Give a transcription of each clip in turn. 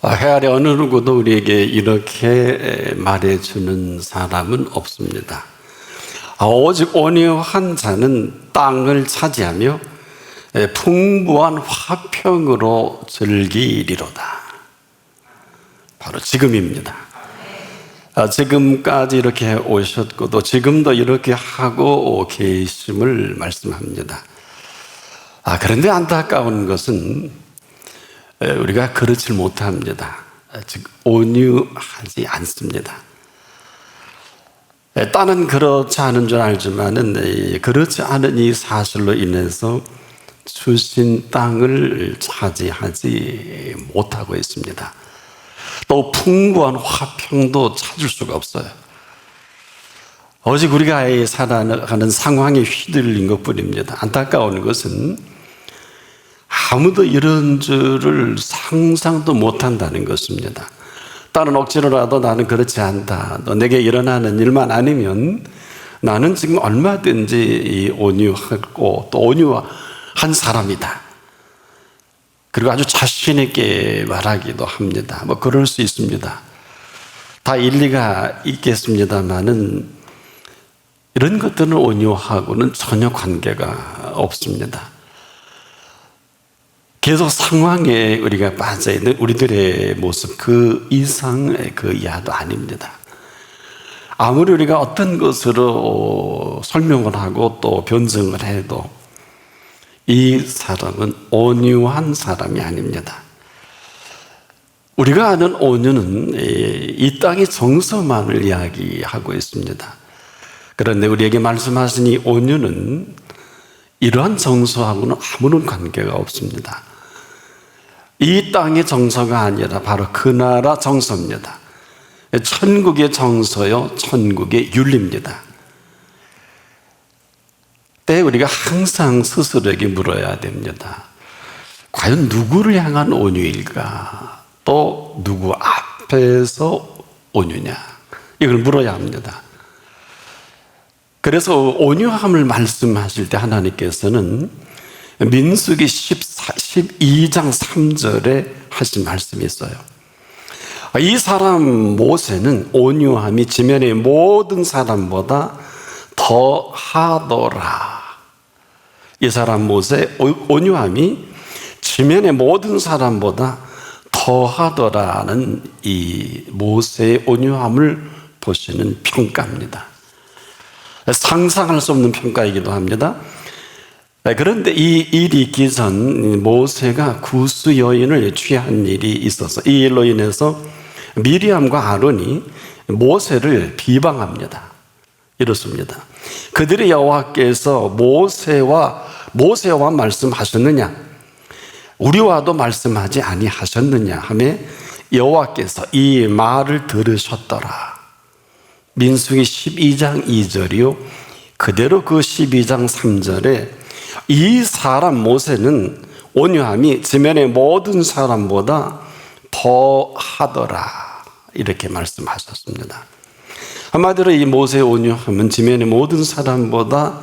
헤아리 어느 누구도 우리에게 이렇게 말해주는 사람은 없습니다. 오직 온유한 자는 땅을 차지하며 풍부한 화평으로 즐기리로다. 바로 지금입니다. 지금까지 이렇게 오셨고 또 지금도 이렇게 하고 계심을 말씀합니다. 그런데 안타까운 것은 우리가 그렇지 못합니다. 즉 온유하지 않습니다. 땅은 그렇지 않은 줄 알지만은 그렇지 않은 이 사실로 인해서 주신 땅을 차지하지 못하고 있습니다. 또 풍부한 화평도 찾을 수가 없어요. 오직 우리가 살아가는 상황에 휘둘린 것뿐입니다. 안타까운 것은 아무도 이런 줄을 상상도 못한다는 것입니다. 다른 억지로라도 나는 그렇지 않다, 너 내게 일어나는 일만 아니면 나는 지금 얼마든지 온유하고 또 온유한 사람이다, 그리고 아주 자신 있게 말하기도 합니다. 그럴 수 있습니다. 다 일리가 있겠습니다만은 이런 것들은 온유하고는 전혀 관계가 없습니다. 계속 상황에 우리가 빠져있는 우리들의 모습 그 이상의 그 이하도 아닙니다. 아무리 우리가 어떤 것으로 설명을 하고 또 변증을 해도 이 사람은 온유한 사람이 아닙니다. 우리가 아는 온유는 이 땅의 정서만을 이야기하고 있습니다. 그런데 우리에게 말씀하신 이 온유는 이러한 정서하고는 아무런 관계가 없습니다. 이 땅의 정서가 아니라 바로 그 나라 정서입니다. 천국의 정서요, 천국의 윤리입니다. 때 우리가 항상 스스로에게 물어야 됩니다. 과연 누구를 향한 온유일까? 또 누구 앞에서 온유냐? 이걸 물어야 합니다. 그래서 온유함을 말씀하실 때 하나님께서는 민수기 12장 3절에 하신 말씀이 있어요. 이 사람 모세는 온유함이 지면의 모든 사람보다 더 하더라. 이 사람 모세 온유함이 지면의 모든 사람보다 더 하더라는 이 모세의 온유함을 보시는 평가입니다. 상상할 수 없는 평가이기도 합니다. 그런데 이 일이 있기 전 모세가 구스 여인을 취한 일이 있어서 이 일로 인해서 미리암과 아론이 모세를 비방합니다. 이렇습니다. 그들이 여호와께서 모세와 말씀하셨느냐, 우리와도 말씀하지 아니하셨느냐 하며 여호와께서 이 말을 들으셨더라. 민수기 12장 2절이요 그대로 그 12장 3절에 이 사람 모세는 온유함이 지면의 모든 사람보다 더 하더라, 이렇게 말씀하셨습니다. 한마디로 이 모세의 온유함은 지면의 모든 사람보다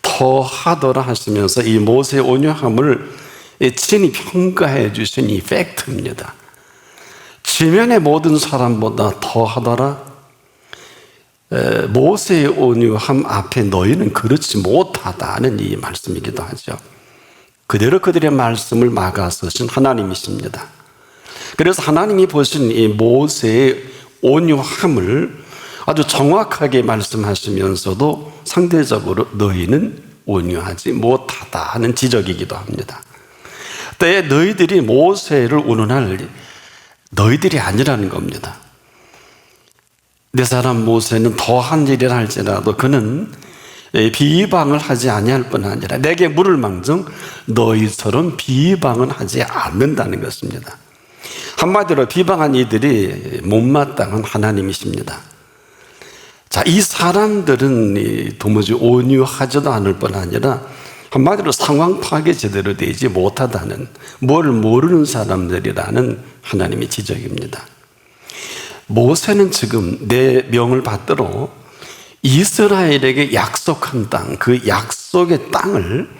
더 하더라 하시면서 이 모세의 온유함을 친히 평가해 주신 이 팩트입니다. 지면의 모든 사람보다 더 하더라. 모세의 온유함 앞에 너희는 그렇지 못하다는 이 말씀이기도 하죠. 그대로 그들의 말씀을 막아서신 하나님이십니다. 그래서 하나님이 보신 이 모세의 온유함을 아주 정확하게 말씀하시면서도 상대적으로 너희는 온유하지 못하다 하는 지적이기도 합니다. 때에 너희들이 모세를 운운할 너희들이 아니라는 겁니다. 내 사람 모세는 더한 일을 할지라도 그는 비방을 하지 아니할 뿐 아니라 내게 물을 망정 너희처럼 비방은 하지 않는다는 것입니다. 한마디로 비방한 이들이 못마땅한 하나님이십니다. 자, 이 사람들은 도무지 온유하지도 않을 뿐 아니라 한마디로 상황 파악이 제대로 되지 못하다는, 뭘 모르는 사람들이라는 하나님의 지적입니다. 모세는 지금 내 명을 받들어 이스라엘에게 약속한 땅, 그 약속의 땅을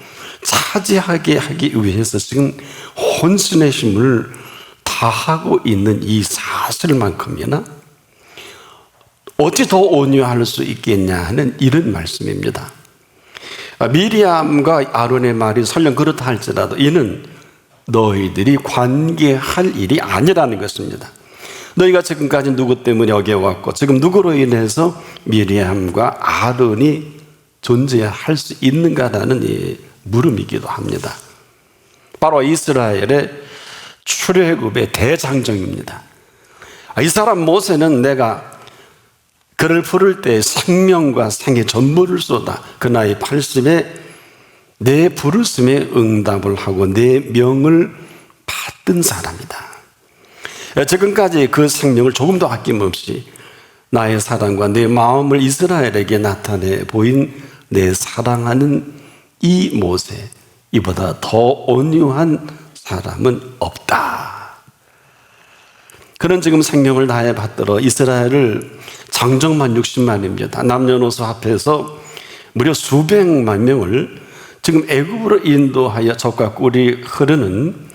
차지하게 하기 위해서 지금 혼신의 힘을 다 다하고 있는 이 사실만큼이나 어찌 더 온유할 수 있겠냐 하는 이런 말씀입니다. 미리암과 아론의 말이 설령 그렇다 할지라도 이는 너희들이 관계할 일이 아니라는 것입니다. 너희가 지금까지 누구 때문에 여기에 왔고 지금 누구로 인해서 미리암과 아론이 존재할 수 있는가라는 이 물음이기도 합니다. 바로 이스라엘의 출애굽의 대장정입니다. 이 사람 모세는 내가 그를 부를 때 생명과 생의 전부를 쏟아 그 나이 80에 내 부르심에 응답을 하고 내 명을 받던 사람이다. 지금까지 그 생명을 조금도 아낌없이 나의 사랑과 내 마음을 이스라엘에게 나타내 보인 내 사랑하는 이 모세, 이보다 더 온유한 사람은 없다. 그는 지금 생명을 다해 받들어 이스라엘을 장정만 60만입니다. 남녀노소 합해서 무려 수백만 명을 지금 애굽으로 인도하여 젖과 꿀이 흐르는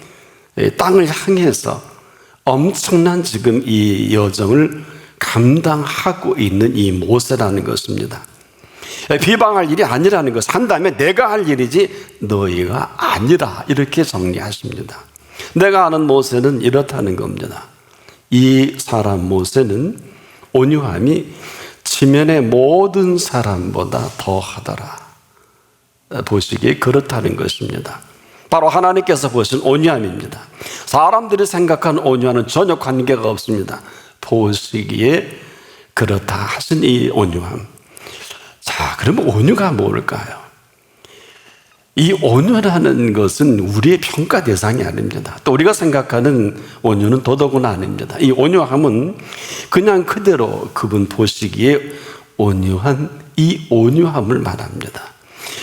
땅을 향해서 엄청난 지금 이 여정을 감당하고 있는 이 모세라는 것입니다. 비방할 일이 아니라는 것을 한다면 내가 할 일이지 너희가 아니라 이렇게 정리하십니다. 내가 아는 모세는 이렇다는 겁니다. 이 사람 모세는 온유함이 지면의 모든 사람보다 더하더라. 보시기에 그렇다는 것입니다. 바로 하나님께서 보신 온유함입니다. 사람들이 생각한 온유함은 전혀 관계가 없습니다. 보시기에 그렇다 하신 이 온유함. 자, 그러면 온유가 뭘까요? 이 온유라는 것은 우리의 평가 대상이 아닙니다. 또 우리가 생각하는 온유는 더더구나 아닙니다. 이 온유함은 그냥 그대로 그분 보시기에 온유한 이 온유함을 말합니다.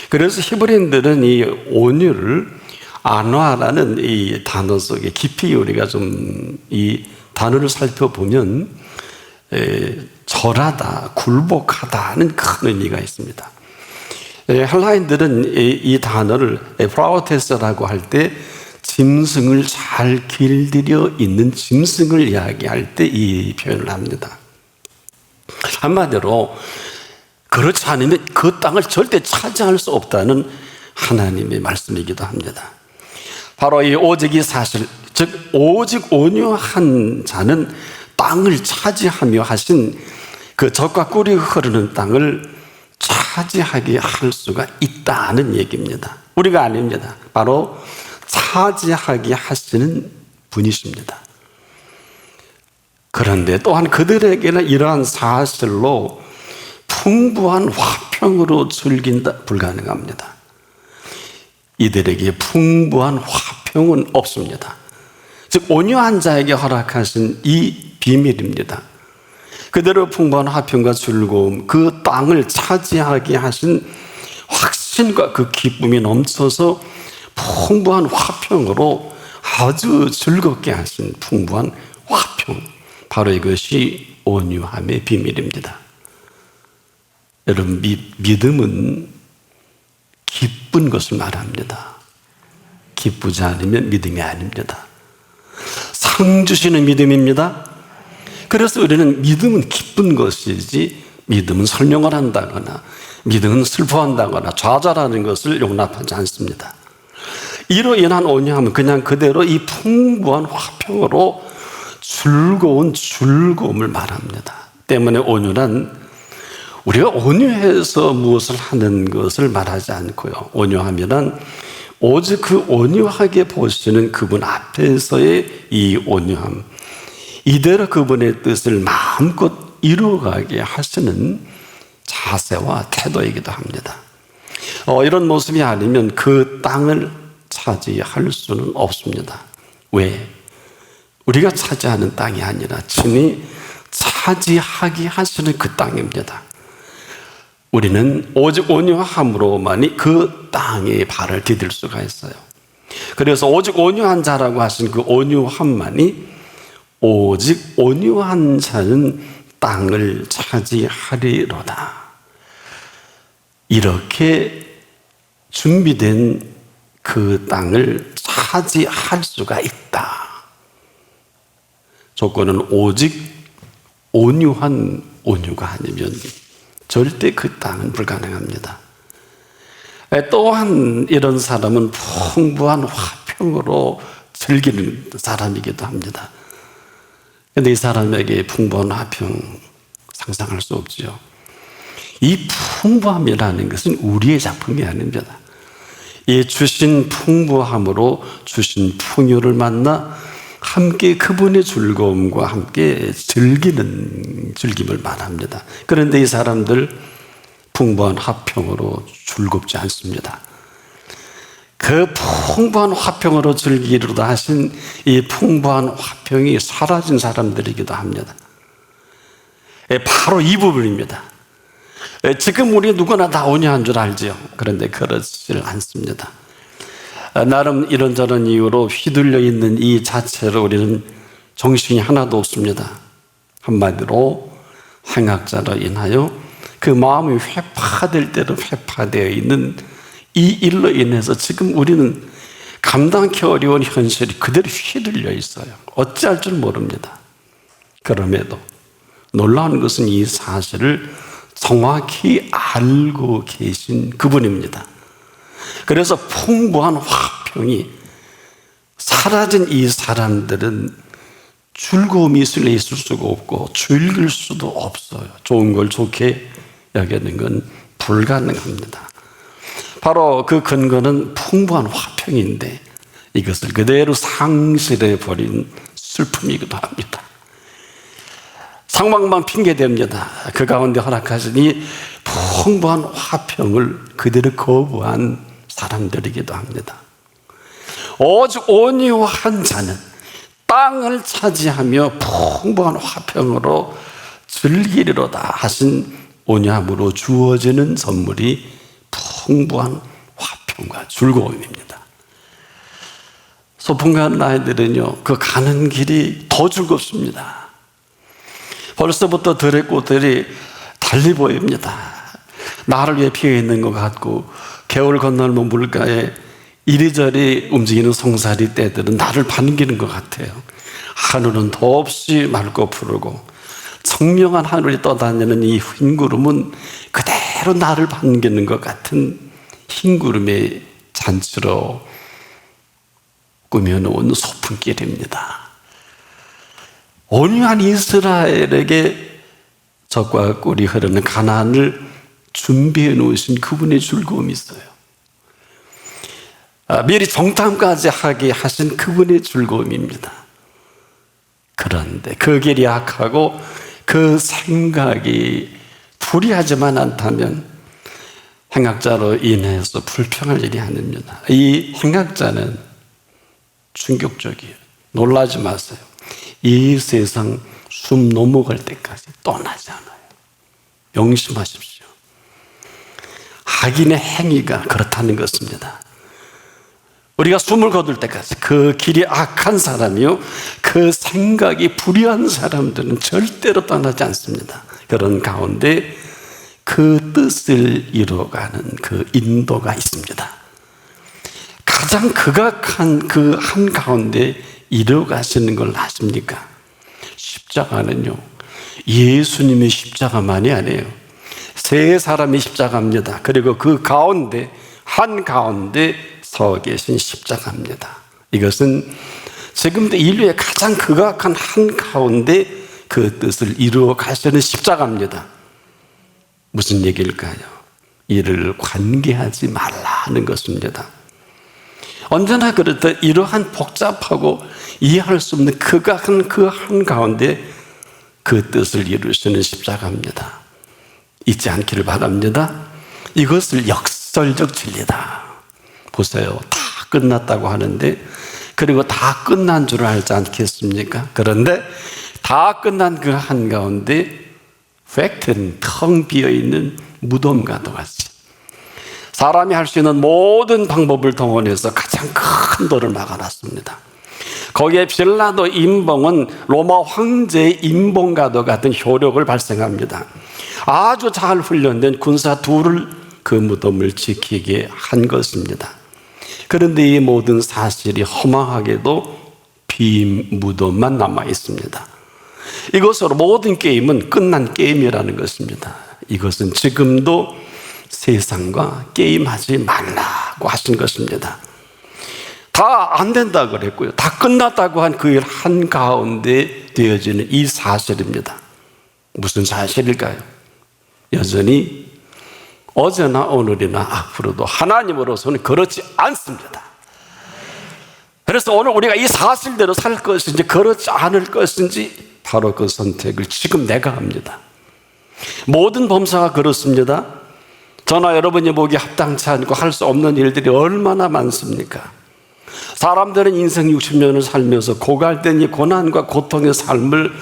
그래서 히브리인들은 이 온유를 안화라는 이 단어 속에 깊이 우리가 좀 이 단어를 살펴보면 절하다, 굴복하다는 큰 의미가 있습니다. 헬라인들은 이 단어를 프라우테스라고 할 때 짐승을 잘 길들여 있는 짐승을 이야기할 때 이 표현을 합니다. 한마디로 그렇지 않으면 그 땅을 절대 차지할 수 없다는 하나님의 말씀이기도 합니다. 바로 이 오직이 사실, 즉 오직 온유한 자는 땅을 차지하며 하신 그 젖과 꿀이 흐르는 땅을 차지하게 할 수가 있다는 얘기입니다. 우리가 아닙니다. 바로 차지하게 하시는 분이십니다. 그런데 또한 그들에게는 이러한 사실로 풍부한 화평으로 즐긴다 불가능합니다. 이들에게 풍부한 화평은 없습니다. 즉 온유한 자에게 허락하신 이 비밀입니다. 그대로 풍부한 화평과 즐거움, 그 땅을 차지하게 하신 확신과 그 기쁨이 넘쳐서 풍부한 화평으로 아주 즐겁게 하신 풍부한 화평, 바로 이것이 온유함의 비밀입니다. 여러분, 믿음은 기쁜 것을 말합니다. 기쁘지 않으면 믿음이 아닙니다. 상 주시는 믿음입니다. 그래서 우리는 믿음은 기쁜 것이지 믿음은 설명을 한다거나 믿음은 슬퍼한다거나 좌절하는 것을 용납하지 않습니다. 이로 인한 온유함은 그냥 그대로 이 풍부한 화평으로 즐거운 즐거움을 말합니다. 때문에 온유란 우리가 온유해서 무엇을 하는 것을 말하지 않고요. 온유하면은 오직 그 온유하게 보시는 그분 앞에서의 이 온유함, 이대로 그분의 뜻을 마음껏 이루어가게 하시는 자세와 태도이기도 합니다. 이런 모습이 아니면 그 땅을 차지할 수는 없습니다. 왜? 우리가 차지하는 땅이 아니라 친히 차지하게 하시는 그 땅입니다. 우리는 오직 온유함으로만이 그 땅에 발을 디딜 수가 있어요. 그래서 오직 온유한 자라고 하신 그 온유함만이 오직 온유한 자는 땅을 차지하리로다. 이렇게 준비된 그 땅을 차지할 수가 있다. 조건은 오직 온유한 온유가 아니면 절대 그 땅은 불가능합니다. 또한 이런 사람은 풍부한 화평으로 즐기는 사람이기도 합니다. 그런데 이 사람에게 풍부한 화평 상상할 수 없죠. 이 풍부함이라는 것은 우리의 작품이 아닙니다. 이 주신 풍부함으로 주신 풍요를 만나 함께 그분의 즐거움과 함께 즐김을 말합니다. 그런데 이 사람들 풍부한 화평으로 즐겁지 않습니다. 그 풍부한 화평으로 즐기려다 하신 이 풍부한 화평이 사라진 사람들이기도 합니다. 바로 이 부분입니다. 지금 우리 누구나 다 온유한 줄 알죠. 그런데 그렇지 않습니다. 나름 이런저런 이유로 휘둘려 있는 이 자체로 우리는 정신이 하나도 없습니다. 한마디로 행악자로 인하여 그 마음이 회파될 대로 회파되어 있는 이 일로 인해서 지금 우리는 감당하기 어려운 현실이 그대로 휘둘려 있어요. 어찌할 줄 모릅니다. 그럼에도 놀라운 것은 이 사실을 정확히 알고 계신 그분입니다. 그래서 풍부한 화평이 사라진 이 사람들은 즐거움이 있을 수가 없고 즐길 수도 없어요. 좋은 걸 좋게 여기는 건 불가능합니다. 바로 그 근거는 풍부한 화평인데 이것을 그대로 상실해버린 슬픔이기도 합니다. 상황만 핑계댑니다. 그 가운데 허락하시니 풍부한 화평을 그대로 거부한 사람들이기도 합니다. 오직 온유한 자는 땅을 차지하며 풍부한 화평으로 즐기리로다 하신 온유함으로 주어지는 선물이 풍부한 화평과 즐거움입니다. 소풍 가는 아이들은요, 그 가는 길이 더 즐겁습니다. 벌써부터 들의 꽃들이 달리 보입니다. 나를 위해 피어 있는 것 같고, 겨울 건널목 물가에 이리저리 움직이는 송사리 떼들은 나를 반기는 것 같아요. 하늘은 더없이 맑고 푸르고 청명한 하늘이 떠다니는 이 흰 구름은 그대로 나를 반기는 것 같은 흰 구름의 잔치로 꾸며놓은 소풍길입니다. 온유한 이스라엘에게 젖과 꿀이 흐르는 가나안을 준비해 놓으신 그분의 즐거움이 있어요. 미리 정탐까지 하게 하신 그분의 즐거움입니다. 그런데 그 길이 악하고 그 생각이 불의하지만 않다면 행악자로 인해서 불평할 일이 아닙니다. 이 행악자는 충격적이에요. 놀라지 마세요. 이 세상 숨 넘어갈 때까지 떠나지 않아요. 명심하십시오. 악인의 행위가 그렇다는 것입니다. 우리가 숨을 거둘 때까지 그 길이 악한 사람이요, 그 생각이 불의한 사람들은 절대로 떠나지 않습니다. 그런 가운데 그 뜻을 이루어가는 그 인도가 있습니다. 가장 극악한 그 한가운데 이루어가시는 걸 아십니까? 십자가는요, 예수님의 십자가만이 아니에요. 세 사람의 십자가입니다. 그리고 그 가운데 한가운데 서 계신 십자가입니다. 이것은 지금도 인류의 가장 극악한 한가운데 그 뜻을 이루어 가시는 십자가입니다. 무슨 얘기일까요? 이를 관계하지 말라는 것입니다. 언제나 그렇듯 이러한 복잡하고 이해할 수 없는 극악한 그 한가운데 그 뜻을 이루시는 십자가입니다. 잊지 않기를 바랍니다. 이것을 역설적 진리다. 보세요. 다 끝났다고 하는데, 그리고 다 끝난 줄 알지 않겠습니까? 그런데 다 끝난 그 한가운데 팩트는 텅 비어있는 무덤과도 같이 사람이 할 수 있는 모든 방법을 동원해서 가장 큰 돌을 막아놨습니다. 거기에 빌라도 임봉은 로마 황제의 임봉과도 같은 효력을 발생합니다. 아주 잘 훈련된 군사 둘을 그 무덤을 지키게 한 것입니다. 그런데 이 모든 사실이 허망하게도 빈 무덤만 남아 있습니다. 이것으로 모든 게임은 끝난 게임이라는 것입니다. 이것은 지금도 세상과 게임하지 말라고 하신 것입니다. 다 안 된다 그랬고요. 다 끝났다고 한 그 일 한가운데 되어지는 이 사실입니다. 무슨 사실일까요? 여전히 어제나 오늘이나 앞으로도 하나님으로서는 그렇지 않습니다. 그래서 오늘 우리가 이 사실대로 살 것인지 그렇지 않을 것인지 바로 그 선택을 지금 내가 합니다. 모든 범사가 그렇습니다. 저나 여러분이 보기에 합당치 않고 할 수 없는 일들이 얼마나 많습니까? 사람들은 인생 60년을 살면서 고갈된 이 고난과 고통의 삶을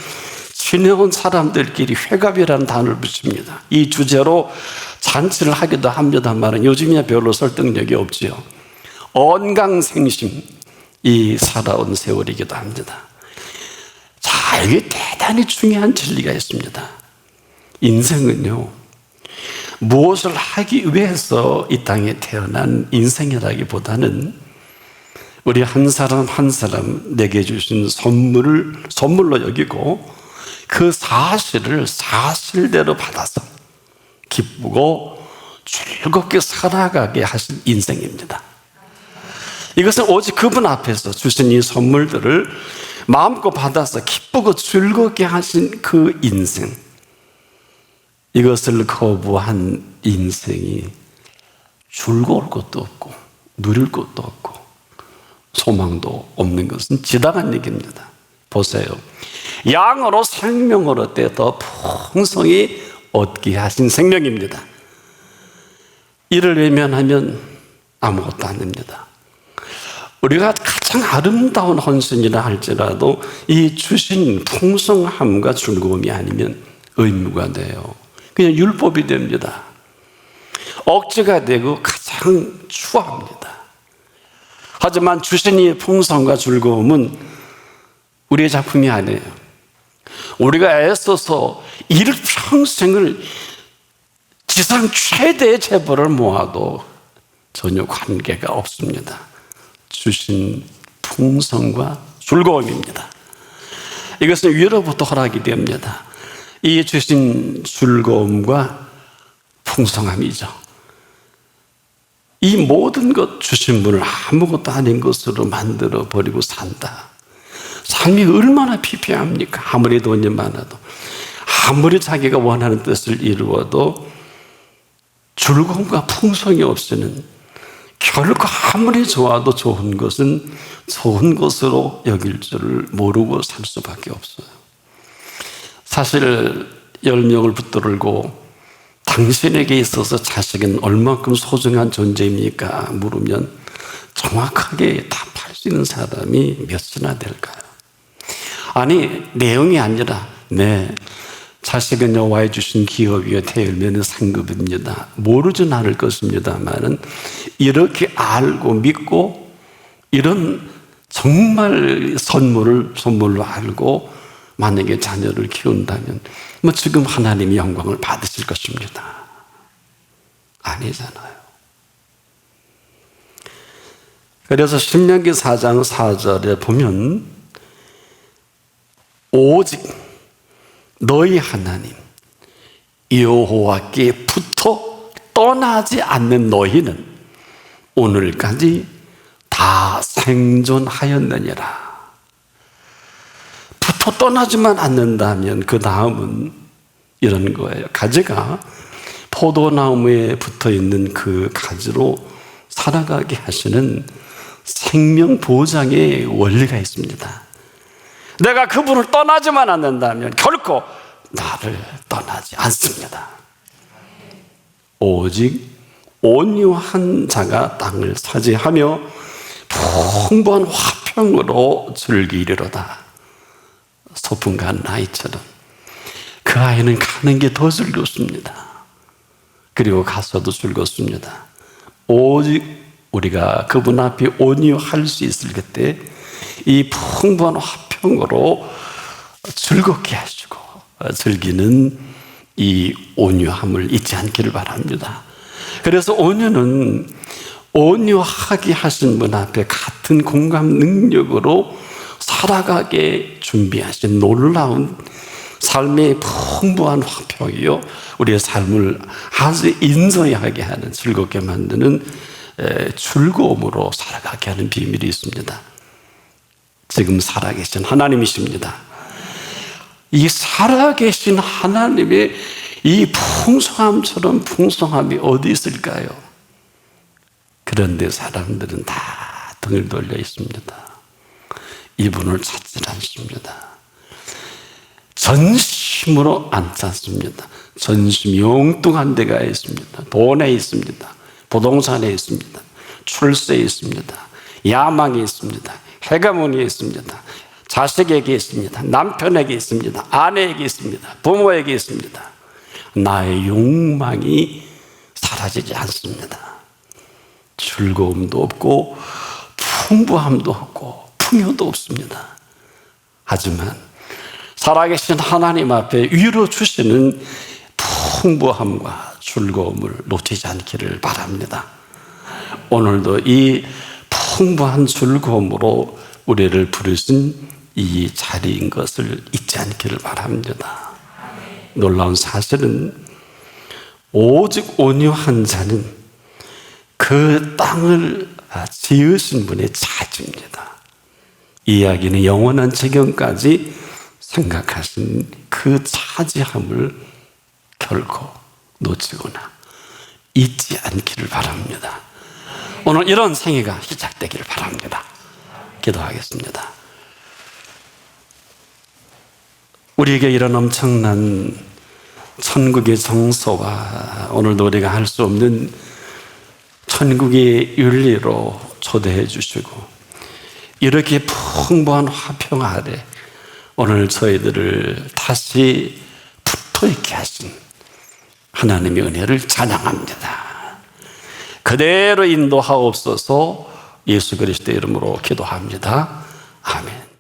지내온 사람들끼리 회갑이라는 단어를 붙입니다. 이 주제로 잔치를 하기도 합니다만 요즘에 별로 설득력이 없지요. 언강생심, 이 살아온 세월이기도 합니다. 자, 이게 대단히 중요한 진리가 있습니다. 인생은요, 무엇을 하기 위해서 이 땅에 태어난 인생이라기보다는 우리 한 사람 한 사람 내게 주신 선물로 여기고 그 사실을 사실대로 받아서 기쁘고 즐겁게 살아가게 하신 인생입니다. 이것은 오직 그분 앞에서 주신 이 선물들을 마음껏 받아서 기쁘고 즐겁게 하신 그 인생, 이것을 거부한 인생이 즐거울 것도 없고 누릴 것도 없고 소망도 없는 것은 지당한 얘기입니다. 보세요. 양으로 생명을 얻되 더 풍성히 얻게 하신 생명입니다. 이를 외면하면 아무것도 안 됩니다. 우리가 가장 아름다운 헌신이라 할지라도 이 주신 풍성함과 즐거움이 아니면 의무가 돼요. 그냥 율법이 됩니다. 억지가 되고 가장 추합니다. 하지만 주신 이 풍성과 즐거움은 우리의 작품이 아니에요. 우리가 애써서 일평생을 지상 최대의 재벌을 모아도 전혀 관계가 없습니다. 주신 풍성과 즐거움입니다. 이것은 위로부터 허락이 됩니다. 이 주신 즐거움과 풍성함이죠. 이 모든 것 주신 분을 아무것도 아닌 것으로 만들어 버리고 산다. 삶이 얼마나 피폐합니까? 아무리 돈이 많아도, 아무리 자기가 원하는 뜻을 이루어도 즐거움과 풍성이 없이는 결코 아무리 좋아도 좋은 것은 좋은 것으로 여길 줄을 모르고 살 수밖에 없어요. 사실 10명을 붙들고 당신에게 있어서 자식은 얼만큼 소중한 존재입니까? 물으면 정확하게 답할 수 있는 사람이 몇이나 될까요? 아니, 내용이 아니라 네, 자식은 여호와의 주신 기업이요 태열면의 상급입니다. 모르진 않을 것입니다만은 이렇게 알고 믿고 이런 정말 선물로 알고 만약에 자녀를 키운다면 뭐 지금 하나님이 영광을 받으실 것입니다. 아니잖아요. 그래서 신명기 4장 4절에 보면 오직 너희 하나님 여호와께 붙어 떠나지 않는 너희는 오늘까지 다 생존하였느니라. 붙어 떠나지만 않는다면 그 다음은 이런 거예요. 가지가 포도나무에 붙어 있는 그 가지로 살아가게 하시는 생명 보장의 원리가 있습니다. 내가 그분을 떠나지만 않는다면 결코 나를 떠나지 않습니다. 오직 온유한 자가 땅을 차지하며 풍부한 화평으로 즐기리로다. 소풍간 아이처럼 그 아이는 가는 게 더 즐겁습니다. 그리고 가서도 즐겁습니다. 오직 우리가 그분 앞에 온유할 수 있을 그때 이 풍부한 화평으로 즐겁게 하시고 즐기는 이 온유함을 잊지 않기를 바랍니다. 그래서 온유는 온유하게 하신 분 앞에 같은 공감 능력으로 살아가게 준비하신 놀라운 삶의 풍부한 화평이요, 우리의 삶을 아주 인도하게 하는, 즐겁게 만드는 즐거움으로 살아가게 하는 비밀이 있습니다. 지금 살아계신 하나님이십니다. 이 살아계신 하나님의 이 풍성함처럼 풍성함이 어디 있을까요? 그런데 사람들은 다 등을 돌려 있습니다. 이분을 찾지 않습니다. 전심으로 안 찾습니다. 전심이 엉뚱한 데가 있습니다. 돈에 있습니다. 부동산에 있습니다. 출세에 있습니다. 야망에 있습니다. 해가문에 있습니다. 자식에게 있습니다. 남편에게 있습니다. 아내에게 있습니다. 부모에게 있습니다. 나의 욕망이 사라지지 않습니다. 즐거움도 없고 풍부함도 없고 풍요도 없습니다. 하지만 살아계신 하나님 앞에 위로 주시는 풍부함과 즐거움을 놓치지 않기를 바랍니다. 오늘도 이 풍부한 즐거움으로 우리를 부르신 이 자리인 것을 잊지 않기를 바랍니다. 놀라운 사실은 오직 온유한 자는 그 땅을 지으신 분의 차지입니다. 이 이야기는 영원한 지경까지 생각하신 그 차지함을 결코 놓치거나 잊지 않기를 바랍니다. 오늘 이런 생애가 시작되기를 바랍니다. 기도하겠습니다. 우리에게 이런 엄청난 천국의 정서와 오늘도 우리가 할 수 없는 천국의 윤리로 초대해 주시고 이렇게 풍부한 화평 아래 오늘 저희들을 다시 붙어있게 하신 하나님의 은혜를 찬양합니다. 그대로 인도하옵소서. 예수 그리스도의 이름으로 기도합니다. 아멘.